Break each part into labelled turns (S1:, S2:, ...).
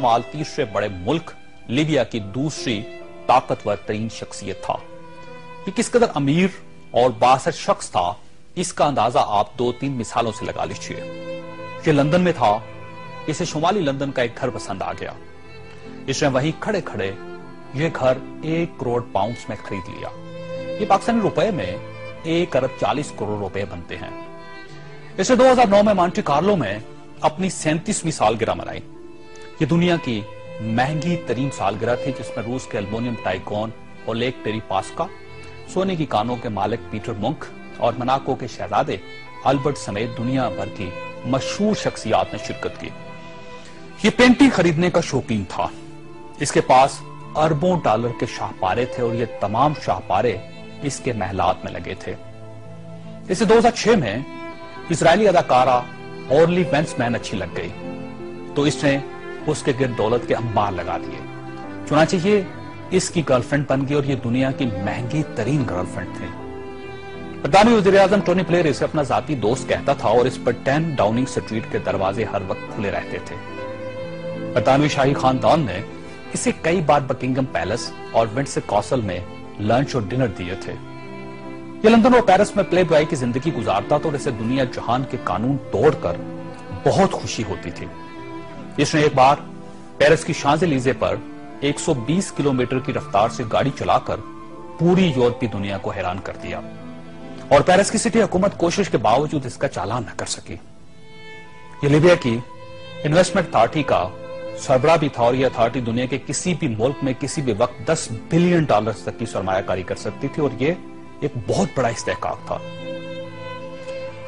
S1: बशमाल तीसरे बड़े मुल्क लीबिया की दूसरी ताकतवर तरीन शख्सियत था। ये किस कदर अमीर और बासर शख्स था, इसका अंदाजा आप 2-3 मिसालों से लगा लीजिए। ये लंदन में था, इसे शुमाली लंदन का एक घर पसंद आ गया। इसने वहीं खड़े खड़े ये घर 1 करोड़ पाउंड्स में खरीद लिया। ये पाकिस्तानी रुपए में 1 अरब 40 करोड़ रुपए बनते हैं। इसने 2009 में मॉन्टे कार्लो में अपनी 37वीं सालगिरह मनाई। ये दुनिया की महंगी तरीन सालगिरह थी, जिसमें रूस के एल्युमिनियम टाइकॉन ओलेग टेरिपास्का, सोने की कानों के मालिक पीटर मुंक और मोनाको के शहजादे अल्बर्ट समेत दुनिया भर की मशहूर शख्सियात ने शिरकत की। ये पेंटिंग खरीदने का शौकीन था। इसके पास अरबों डॉलर के शाहपारे थे और ये तमाम शाहपारे इसके महलात में लगे थे। इसे 2006 में इजरायली अदाकारा ऑर्ली वेंसमैन अच्छी लग गई, तो इसने उसके गिर्द दौलत के अंबार लगा दिए। चुनांचे ये इसकी गर्लफ्रेंड बन गई और ये दुनिया की महंगी तरीन गर्लफ्रेंड थी। बरतानवी वज़ीर-ए-आज़म टोनी ब्लेयर इसे अपना जाती दोस्त कहता था और इस पर 10 डाउनिंग स्ट्रीट के दरवाजे हर वक्त खुले रहते थे। बरतानवी शाही खानदान ने इसे कई बार बकिंगम पैलेस और विंडसर कासल में लंच और डिनर दिए थे। ये लंदन और पेरिस में प्ले बॉय की जिंदगी गुजारता था और इसे दुनिया जहान के कानून तोड़कर बहुत खुशी होती थी। इसने एक बार पेरिस की शांज़-एलीज़े पर 120 किलोमीटर की रफ्तार से गाड़ी चलाकर पूरी यूरोपीय दुनिया को हैरान कर दिया और पेरिस की सिटी हुकूमत कोशिश के बावजूद इसका चालान न कर सकी। ये लीबिया की इन्वेस्टमेंट अथॉरिटी का सरबराह भी था और यह अथॉरिटी दुनिया के किसी भी मुल्क में किसी भी वक्त $10 बिलियन तक की सरमायाकारी कर सकती थी और यह एक बहुत बड़ा इस्तेहकाक था।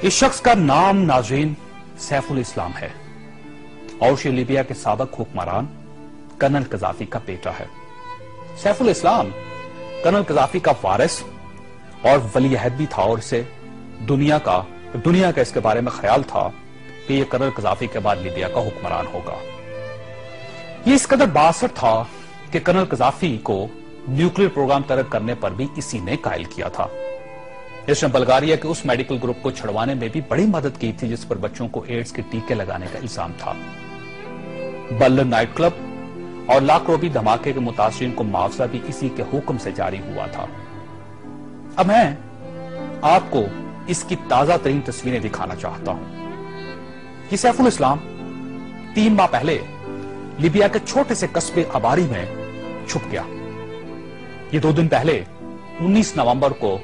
S1: इस शख्स का नाम नाज़रीन सैफुल इस्लाम है और ये लीबिया के साबिक हुक्मरान कर्नल कज़ाफी का बेटा है। सैफुल इस्लाम कर्नल कज़ाफी का वारिस और वली अहद भी था और इसे दुनिया का इसके बारे में ख्याल था कि यह कर्नल कज़ाफी के बाद लीबिया का हुक्मरान होगा। ये इस कदर बासर था कि कर्नल कज़ाफी को न्यूक्लियर प्रोग्राम तरक करने पर भी इसी ने कायल किया था। इसने बल्गारिया के उस मेडिकल ग्रुप को छुड़वाने में भी बड़ी मदद की थी जिस पर बच्चों को एड्स के टीके लगाने का इल्जाम था। बर्लिन नाइट क्लब और लाक्रोबी धमाके के मुतासिरीन को मुआवजा भी इसी के हुक्म से जारी हुआ था। अब मैं आपको इसकी ताजा तरीन तस्वीरें दिखाना चाहता हूं। ये सैफुल इस्लाम 3 माह पहले लीबिया के छोटे से कस्बे अबारी में छुप गया। ये 2 दिन पहले 19 नवंबर को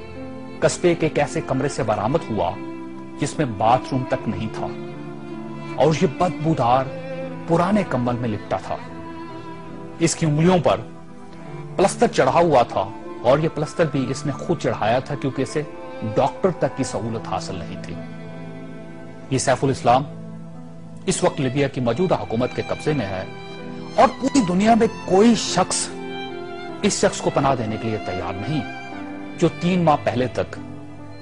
S1: कस्बे के एक ऐसे कमरे से बरामद हुआ जिसमें बाथरूम तक नहीं था और ये बदबूदार पुराने कंबल में लिपटा था। इसकी उंगलियों पर प्लस्तर चढ़ा हुआ था और यह प्लस्तर भी इसने खुद चढ़ाया था क्योंकि इसे डॉक्टर तक की सहूलत हासिल नहीं थी। ये सैफुल इस्लाम इस वक्त लीबिया की मौजूदा हुकूमत के कब्जे में है और पूरी दुनिया में कोई शख्स इस शख्स को पनाह देने के लिए तैयार नहीं जो 3 माह पहले तक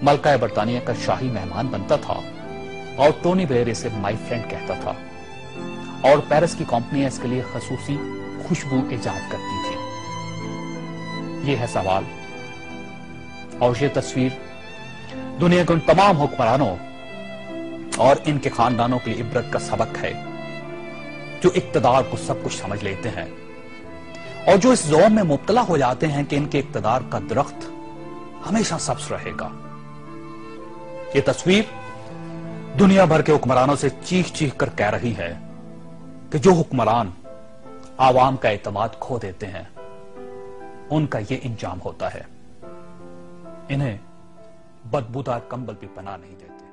S1: मलका बरतानिया का शाही मेहमान बनता था और टोनी ब्लेयर इसे माई फ्रेंड कहता था और पेरिस की कंपनियां इसके लिए खसूसी खुशबू इजाद करती थी। ये है सवाल और ये तस्वीर दुनिया के उन तमाम हुक्मरानों और इनके खानदानों के लिए इबरत का सबक है जो इक्तदार को सब कुछ समझ लेते हैं और जो इस ज़ौन में मुब्तला हो जाते हैं कि इनके इक्तदार का दरख्त हमेशा सब्ज रहेगा। ये तस्वीर दुनिया भर के हुक्मरानों से चीख चीख कर कह रही है कि जो हुक्मरान आवाम का एतमाद खो देते हैं उनका ये इंजाम होता है। इन्हें बदबूदार कंबल भी पनाह नहीं देते।